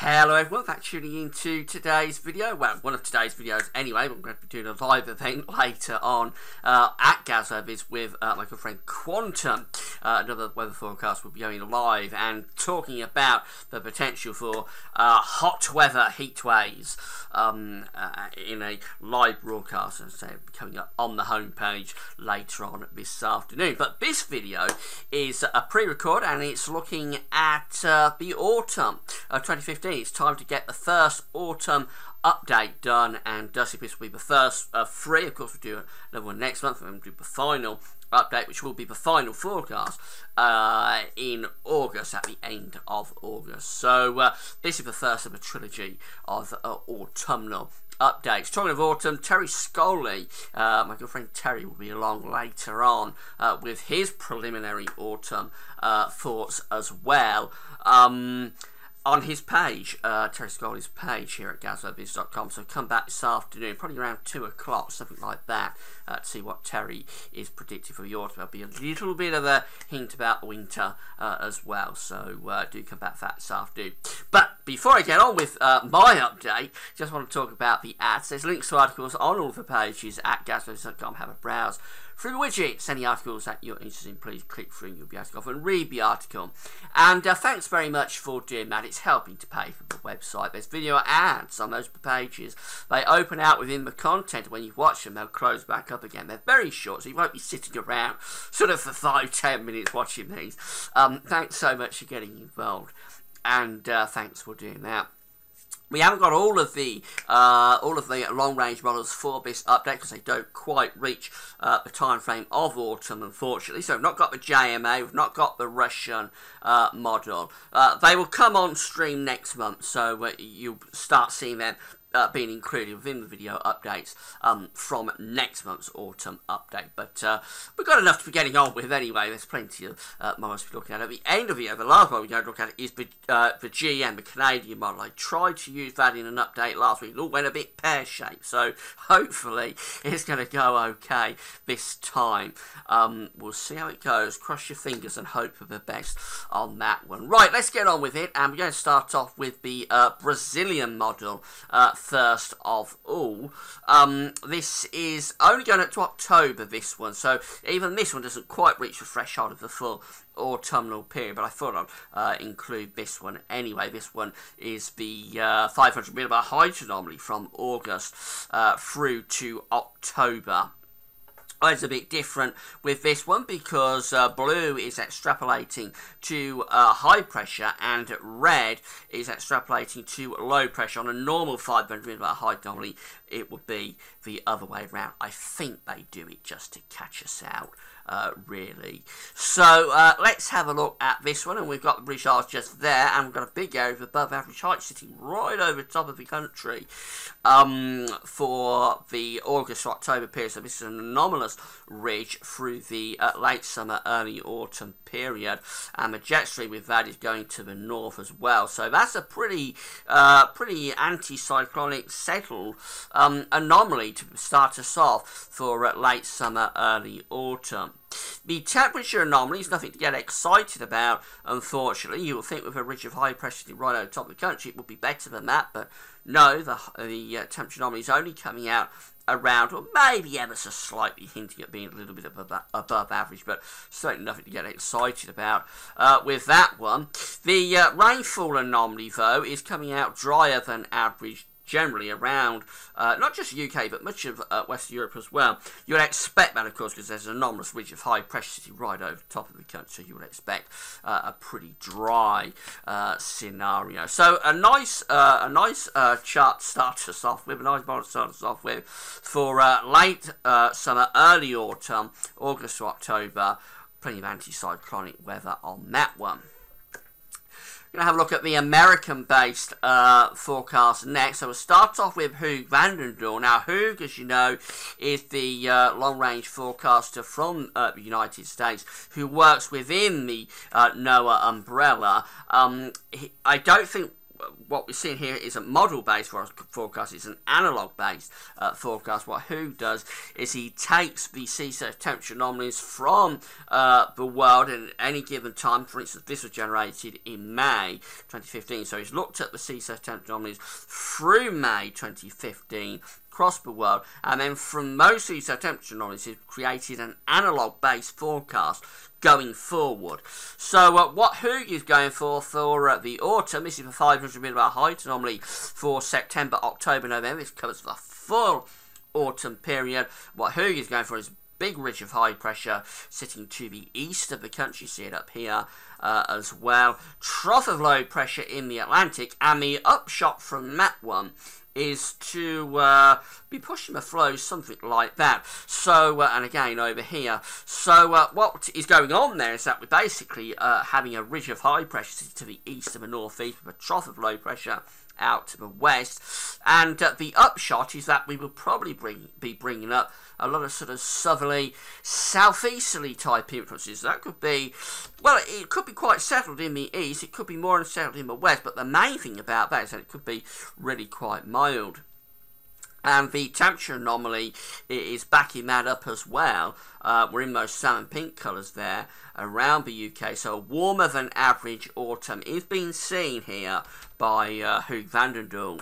Hello everyone, thanks for tuning into today's video. Well, one of today's videos anyway. We're going to be doing a live event later on at GazOviz with my good friend Quantum. Another weather forecast will be going live and talking about the potential for hot weather heat waves in a live broadcast, and so coming up on the homepage later on this afternoon. But this video is a pre-record and it's looking at the autumn of 2015. It's time to get the first autumn update done, and this will be the first of three. Of course, we'll do another one next month, and we'll do the final update, which will be the final forecast in August, at the end of August. So this is the first of a trilogy of autumnal updates. Talking of autumn, Terry Scully, my good friend Terry, will be along later on with his preliminary autumn thoughts as well. On his page, Terry Scully's page here at GazOviz.com. So come back this afternoon, probably around 2 o'clock, something like that, to see what Terry is predicting for the autumn. There'll be a little bit of a hint about winter as well, so do come back for that this afternoon. But before I get on with my update, just want to talk about the ads. There's links to articles on all of the pages at GazOviz.com. Have a browse through the widgets. Any articles that you're interested in, please click through and you'll be able to go off and read the article. And thanks very much for doing that. It's helping to pay for the website. There's video ads on those pages. They open out within the content. When you watch them, they'll close back up again. They're very short, so you won't be sitting around sort of for 5-10 minutes watching these. Thanks so much for getting involved, and thanks for doing that. We haven't got all of the long-range models for this update because they don't quite reach the time frame of autumn, unfortunately. So we've not got the JMA, we've not got the Russian model. They will come on stream next month, so you'll start seeing them being included within the video updates from next month's autumn update. But we've got enough to be getting on with anyway. There's plenty of models to be looking at. At the end of the year, the last one we're going to look at is the GM, the Canadian model. I tried to use that in an update last week. It all went a bit pear-shaped, so hopefully it's going to go okay this time. We'll see how it goes. Cross your fingers and hope for the best on that one. Right, let's get on with it, and we're going to start off with the Brazilian model first of all. This is only going up to October, this one, so even this one doesn't quite reach the threshold of the full autumnal period, but I thought I'd include this one anyway. This one is the 500 millibar height anomaly from August through to October. It's a bit different with this one because blue is extrapolating to high pressure and red is extrapolating to low pressure. On a normal 500 millibar height anomaly, it would be the other way around. I think they do it just to catch us out, really. So let's have a look at this one, and we've got the British Isles just there, and we've got a big area of above average height sitting right over the top of the country for the August to October period. So this is an anomalous ridge through the late summer, early autumn period, and the jet stream with that is going to the north as well. So that's a pretty anticyclonic settled anomaly to start us off for late summer, early autumn. The temperature anomaly is nothing to get excited about, unfortunately. You would think with a ridge of high pressure right over the top of the country it would be better than that, but no, the temperature anomaly is only coming out around, or maybe ever so slightly hinting at being a little bit above average, but certainly nothing to get excited about with that one. The rainfall anomaly, though, is coming out drier than average, generally around not just the UK but much of Western Europe as well. You would expect that, of course, because there's an anomalous ridge of high pressure sitting right over the top of the country, so you would expect a pretty dry scenario. So a nice chart to start us off with, a nice model to start us off with for late summer, early autumn, August to October. Plenty of anticyclonic weather on that one. Going to have a look at the American-based forecast next. So we'll start off with Hugues van der Doel. Now, Hugues, as you know, is the long-range forecaster from the United States who works within the NOAA umbrella. I don't think what we're seeing here is a model-based forecast. It's an analog based forecast. What Who does is he takes the sea surface temperature anomalies from the world at any given time. For instance, this was generated in May 2015, so he's looked at the sea surface temperature anomalies through May 2015 across the world, and then from those sea surface temperature anomalies he's created an analog based forecast going forward. So what Who is going for the autumn, this is the 500 millibar height anomaly for September, October, November. This covers the full autumn period. What Who is going for is a big ridge of high pressure sitting to the east of the country. See it up here as well. Trough of low pressure in the Atlantic, and the upshot from that one is to be pushing the flows, something like that. So, and again over here, so what is going on there is that we're basically having a ridge of high pressure to the east and the northeast with a trough of low pressure out to the west, and the upshot is that we will probably be bringing up a lot of sort of southerly, southeasterly type influences. That could be, well, it could be quite settled in the east, it could be more unsettled in the west, but the main thing about that is that it could be really quite mild. And the temperature anomaly is backing that up as well. We're in those salmon pink colours there around the UK. So a warmer than average autumn is being seen here by Hugo van der Doel.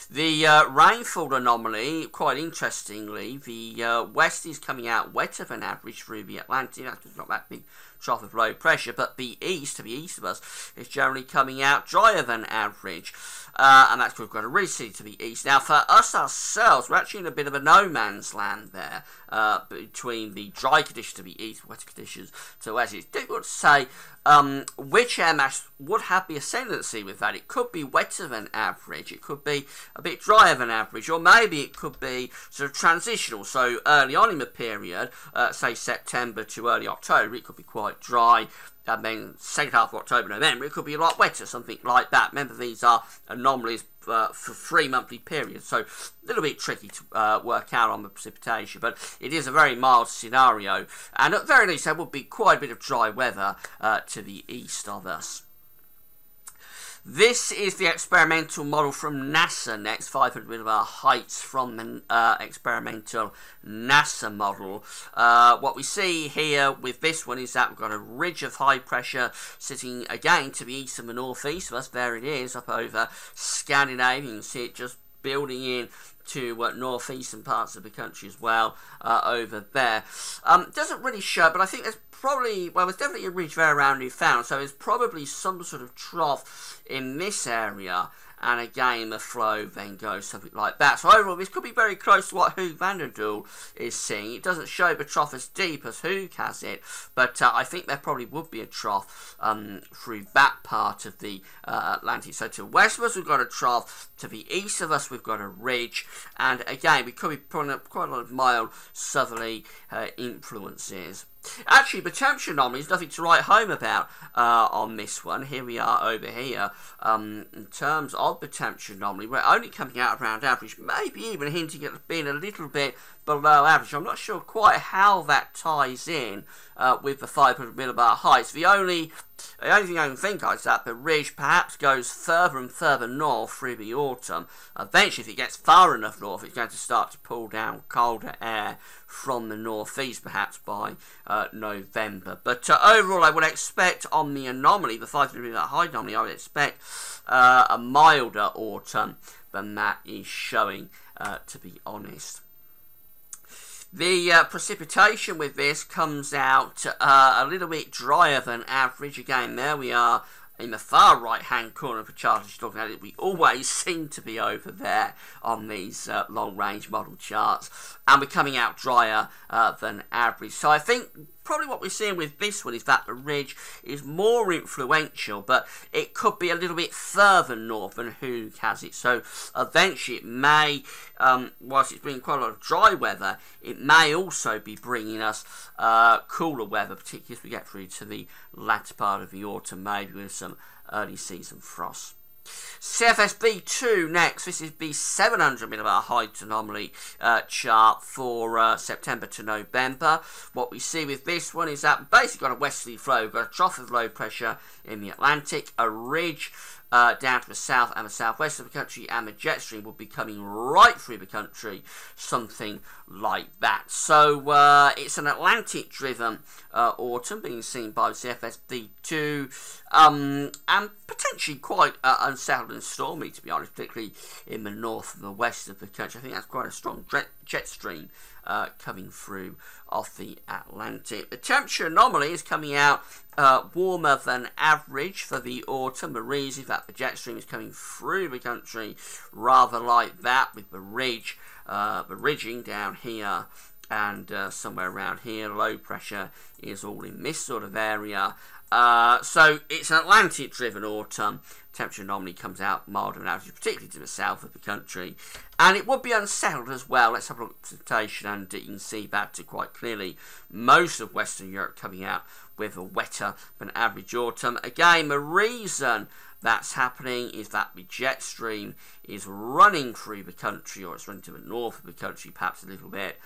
The rainfall anomaly, quite interestingly, the west is coming out wetter than average through the Atlantic. That's not that big trough of low pressure, but the east, to the east of us, is generally coming out drier than average. And that's because we've got a ridge to the east. Now, for us ourselves, we're actually in a bit of a no man's land there between the dry conditions to the east, wetter conditions to the west. It's difficult to say which air mass would have the ascendancy with that. It could be wetter than average, it could be a bit drier than average, or maybe it could be sort of transitional. So early on in the period, say September to early October, it could be quite dry. And then second half of October, November, it could be a lot wetter, something like that. Remember, these are anomalies for 3 monthly periods, so a little bit tricky to work out on the precipitation, but it is a very mild scenario, and at very least there would be quite a bit of dry weather to the east of us. This is the experimental model from NASA next, 500 millibar heights from the experimental NASA model. What we see here with this one is that we've got a ridge of high pressure sitting again to the east and the northeast of us. There it is up over Scandinavia. You can see it just building in to northeastern parts of the country as well over there. Doesn't really show, but I think there's probably, well, there's definitely a ridge there around Newfoundland, so there's probably some sort of trough in this area, and again the flow then goes something like that. So overall this could be very close to what Hugo van der Doel is seeing. It doesn't show the trough as deep as Hugo has it, but I think there probably would be a trough through that part of the Atlantic. So to the west of us we've got a trough, to the east of us we've got a ridge, and again we could be pulling up quite a lot of mild southerly influences. Actually, the temperature anomaly is nothing to write home about on this one. Here we are over here. In terms of the temperature anomaly, we're only coming out around average, maybe even hinting at being a little bit below average. I'm not sure quite how that ties in with the 500 millibar heights. The only thing I can think of is that the ridge perhaps goes further and further north through the autumn. Eventually, if it gets far enough north, it's going to start to pull down colder air from the northeast, perhaps by November. But overall, I would expect on the anomaly, the 500 millibar high anomaly, I would expect a milder autumn than that is showing, to be honest. The precipitation with this comes out a little bit drier than average. Again, there we are in the far right hand corner of the chart as you're looking at it. We always seem to be over there on these long range model charts, and we're coming out drier than average. So I think probably what we're seeing with this one is that the ridge is more influential, but it could be a little bit further north than Hugo has it. So eventually it may, whilst it's bringing quite a lot of dry weather, it may also be bringing us cooler weather, particularly as we get through to the latter part of the autumn, maybe with some early season frost. CFS-B2 next. This is the 700 millibar height anomaly chart for September to November. What we see with this one is that we've basically got a westerly flow. We've got a trough of low pressure in the Atlantic, a ridge down to the south and the southwest of the country, and the jet stream will be coming right through the country, something like that. So it's an Atlantic-driven autumn being seen by the CFS-V2, and potentially quite unsettled and stormy, to be honest, particularly in the north and the west of the country. I think that's quite a strong jet stream coming through off the Atlantic. The temperature anomaly is coming out warmer than average for the autumn. The reason that the jet stream is coming through the country rather like that, with the ridging down here and somewhere around here. Low pressure is all in this sort of area. So it's an Atlantic-driven autumn. Temperature anomaly comes out milder than average, particularly to the south of the country. And it would be unsettled as well. Let's have a look at the precipitation, and you can see that quite clearly. Most of Western Europe coming out with a wetter than average autumn. Again, the reason that's happening is that the jet stream is running through the country, or it's running to the north of the country perhaps a little bit,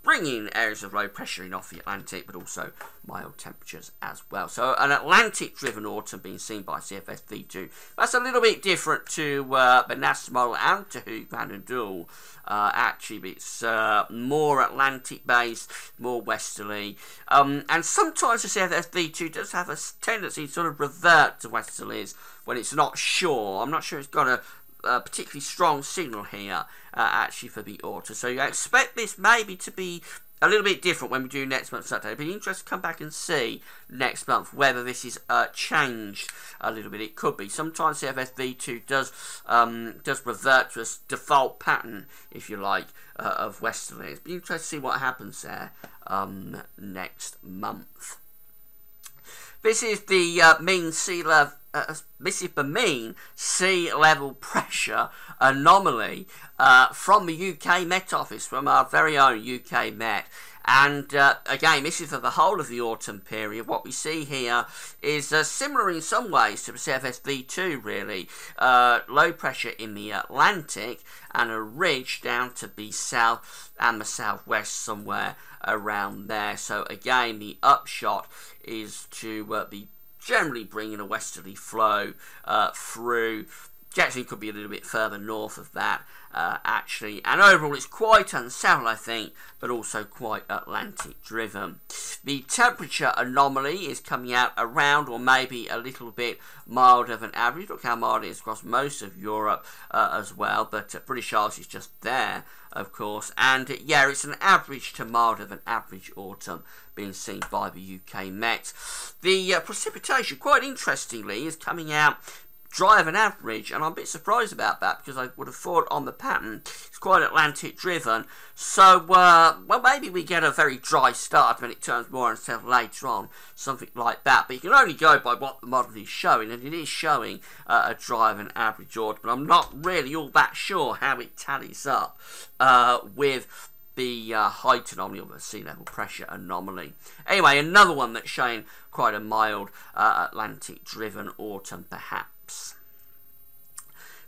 bringing areas of low pressure in off the Atlantic, but also mild temperatures as well. So an Atlantic-driven autumn being seen by CFS-V2. That's a little bit different to the NASA model and to Hoog Van der Doel. Actually, it's more Atlantic-based, more westerly, and sometimes the CFS-V2 does have a tendency to sort of revert to westerlies when it's not sure. I'm not sure it's got a particularly strong signal here actually for the autumn. So you expect this maybe to be a little bit different when we do next month's update. It'd be interesting to come back and see next month whether this is changed a little bit. It could be. Sometimes CFS-V2 does revert to a default pattern, if you like, of westerlies. It'd be interesting to see what happens there next month. This is the mean sea level. This is the mean sea level pressure anomaly from the UK Met Office, from our very own UK Met. And again, this is for the whole of the autumn period. What we see here is similar in some ways to the CFS-V2, really. Low pressure in the Atlantic and a ridge down to the south and the southwest, somewhere around there. So again, the upshot is to be generally bringing a westerly flow through. Jet stream could be a little bit further north of that, actually. And overall, it's quite unsettled, I think, but also quite Atlantic-driven. The temperature anomaly is coming out around, or maybe a little bit milder than average. Look how mild it is across most of Europe as well, but British Isles is just there, of course. And yeah, it's an average to milder than average autumn being seen by the UK Met. The precipitation, quite interestingly, is coming out drier than average, and I'm a bit surprised about that, because I would have thought on the pattern it's quite Atlantic driven. So well, maybe we get a very dry start when it turns more unsettled later on, something like that. But you can only go by what the model is showing, and it is showing a drier than average autumn, but I'm not really all that sure how it tallies up with the height anomaly, or the sea level pressure anomaly. Anyway, another one that's showing quite a mild Atlantic driven autumn perhaps.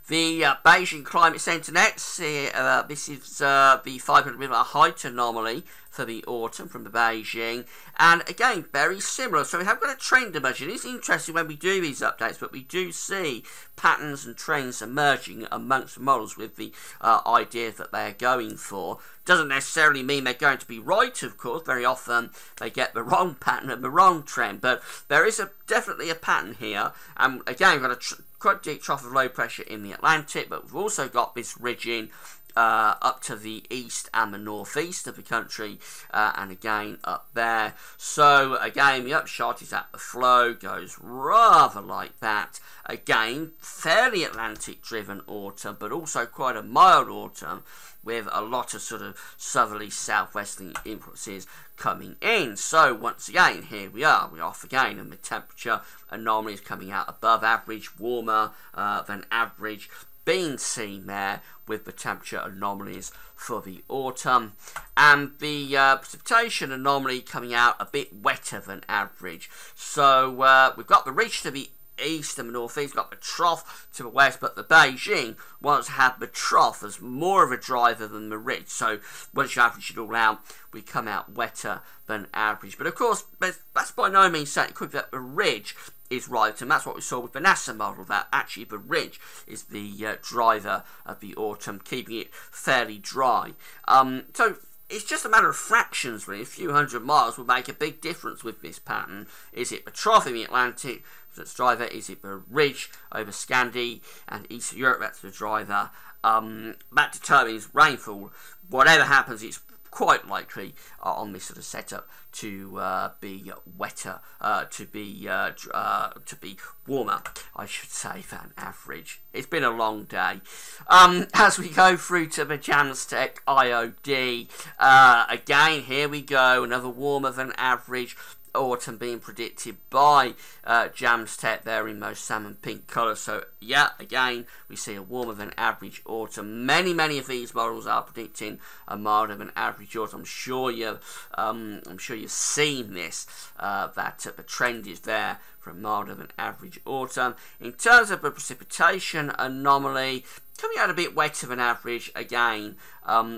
The Beijing Climate Centre next. This is the 500 mm height anomaly for the autumn from the Beijing, and again very similar. So we have got a trend emerging. It's interesting when we do these updates, but we do see patterns and trends emerging amongst models with the ideas that they're going for. Doesn't necessarily mean they're going to be right, of course. Very often they get the wrong pattern and the wrong trend, but there is definitely a pattern here. And again, we've got a quite deep trough of low pressure in the Atlantic, but we've also got this ridging up to the east and the northeast of the country, and again up there. So again, the upshot is that the flow goes rather like that. Again, fairly Atlantic driven autumn, but also quite a mild autumn with a lot of sort of southerly southwesterly influences coming in. So once again, here we are, we're off again, and the temperature anomaly is coming out above average, warmer than average, being seen there with the temperature anomalies for the autumn, and the precipitation anomaly coming out a bit wetter than average. So we've got the ridge to the east and the northeast, got the trough to the west, but the Beijing once had the trough as more of a driver than the ridge. So once you average it all out, we come out wetter than average. But of course, that's by no means saying it could be that the ridge is right, and that's what we saw with the NASA model, that actually the ridge is the driver of the autumn, keeping it fairly dry. So it's just a matter of fractions, really. A few hundred miles will make a big difference with this pattern. Is it the trough in the Atlantic that's the driver? Is it the ridge over Scandi and Eastern Europe that's the driver? That determines rainfall. Whatever happens, it's quite likely on this sort of setup to be wetter, to be warmer, I should say, than average. It's been a long day. As we go through to the Jamstec IOD, again, here we go, another warmer than average autumn being predicted by Jamstec there in most salmon pink colours. So yeah, again we see a warmer than average autumn. Many of these models are predicting a milder than average autumn. I'm sure you've seen this, that the trend is there for a milder than average autumn. In terms of the precipitation anomaly, coming out a bit wetter than average again.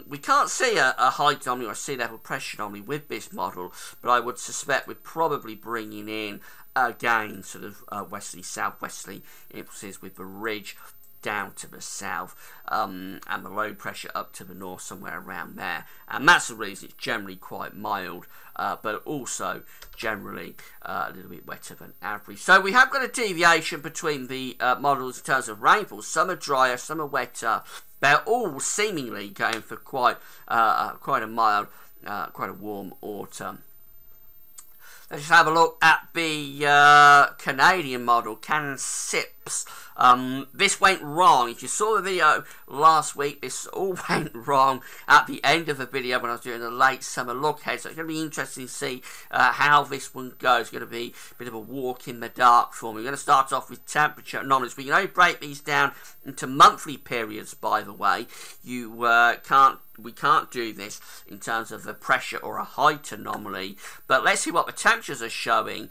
We can't see a high anomaly or a sea level pressure anomaly with this model, but I would suspect we're probably bringing in again sort of westerly, southwesterly influences with the ridge down to the south, and the low pressure up to the north, somewhere around there. And that's the reason it's generally quite mild, but also generally a little bit wetter than average. So we have got a deviation between the models in terms of rainfall. Some are drier, some are wetter. They're all seemingly going for quite a mild, quite a warm autumn. Let's just have a look at the Canadian model, CanSIPS. This went wrong. If you saw the video last week, this all went wrong at the end of the video when I was doing the late summer look ahead. So it's going to be interesting to see how this one goes. It's going to be a bit of a walk in the dark for me. We're going to start off with temperature anomalies. We can only break these down into monthly periods, by the way. We can't do this in terms of a pressure or a height anomaly, but let's see what the temperatures are showing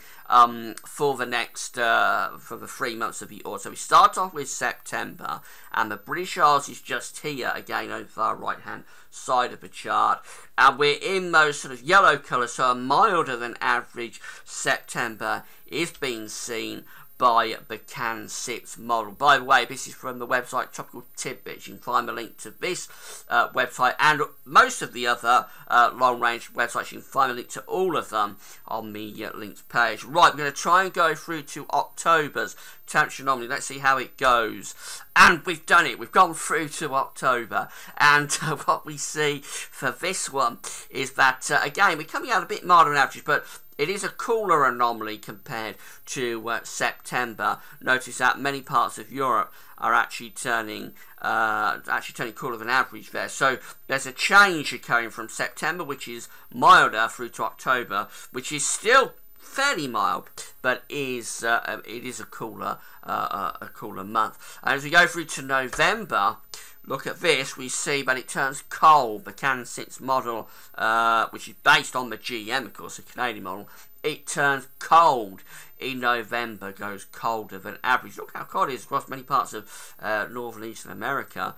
for the next for the 3 months of the autumn. So we start off with September, and the British Isles is just here again over the right hand side of the chart, and we're in those sort of yellow colours, so a milder than average September is being seen by the CanSIPS model. By the way, this is from the website Tropical Tidbits. You can find the link to this website and most of the other long-range websites. You can find a link to all of them on the links page. Right, we're going to try and go through to October's temperature anomaly. Let's see how it goes. And we've done it. We've gone through to October. And what we see for this one is that, again, we're coming out a bit milder than average, but it is a cooler anomaly compared to September. Notice that many parts of Europe are actually turning cooler than average there. So there's a change occurring from September, which is milder, through to October, which is still fairly mild, but it is a cooler month. And as we go through to November, look at this, we see that it turns cold. The CanSIPS model, which is based on the GEM, of course, the Canadian model, it turns cold in November, goes colder than average. Look how cold it is across many parts of Northern Eastern America,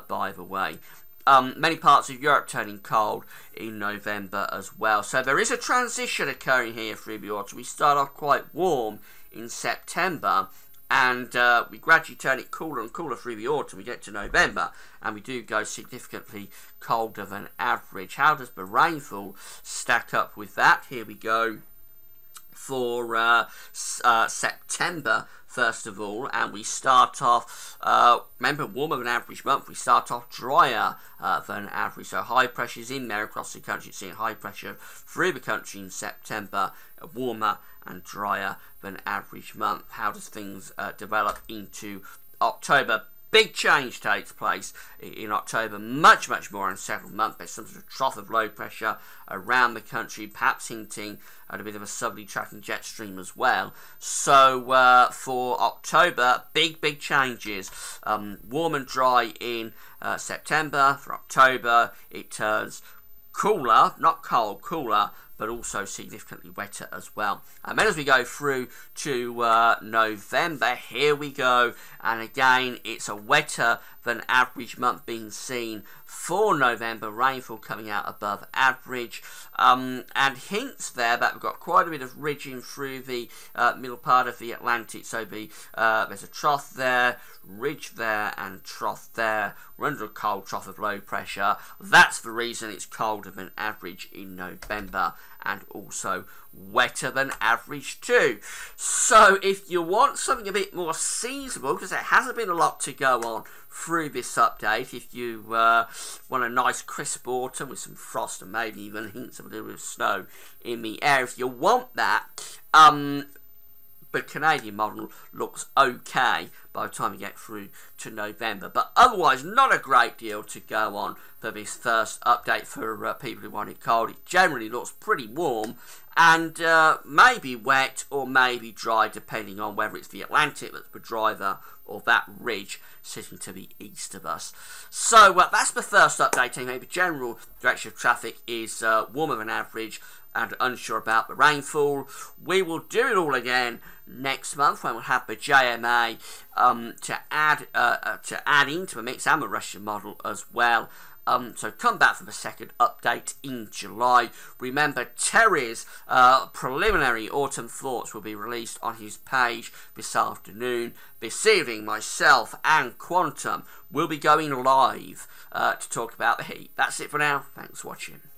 by the way. Many parts of Europe turning cold in November as well. So there is a transition occurring here through the autumn. We start off quite warm in September, and we gradually turn it cooler and cooler through the autumn. We get to November, and we do go significantly colder than average. How does the rainfall stack up with that? Here we go for September, first of all, and we start off, remember, warmer than average month. We start off drier than average, so high pressure's in there across the country. You're seeing high pressure through the country in September, warmer and drier than average month. How does things develop into October? Big change takes place in October, much more unsettled month. There's some sort of trough of low pressure around the country, perhaps hinting at a bit of a southerly tracking jet stream as well. So for October, big changes. Warm and dry in September. For October, it turns cooler, not cold, cooler but also significantly wetter as well. And then as we go through to November, here we go, and again it's a wetter than average month being seen for November. Rainfall coming out above average, and hints there that we've got quite a bit of ridging through the middle part of the Atlantic. So there's a trough there, ridge there, and trough there. We're under a cold trough of low pressure. That's the reason it's colder than average in November, and also wetter than average too. So if you want something a bit more seasonable, because there hasn't been a lot to go on through this update, if you want a nice crisp autumn with some frost and maybe even hints of a little bit of snow in the air, if you want that, the Canadian model looks okay by the time we get through to November. But otherwise, not a great deal to go on for this first update for people who want it cold. It generally looks pretty warm and maybe wet or maybe dry, depending on whether it's the Atlantic that's the driver or that ridge sitting to the east of us. So that's the first update. Anyway, the general direction of traffic is warmer than average and unsure about the rainfall. We will do it all again next month when we'll have the JMA to add into the mix and the Russian model as well. So come back for the second update in July. Remember, Terry's preliminary autumn thoughts will be released on his page this afternoon. This evening, myself and Quantum will be going live to talk about the heat. That's it for now. Thanks for watching.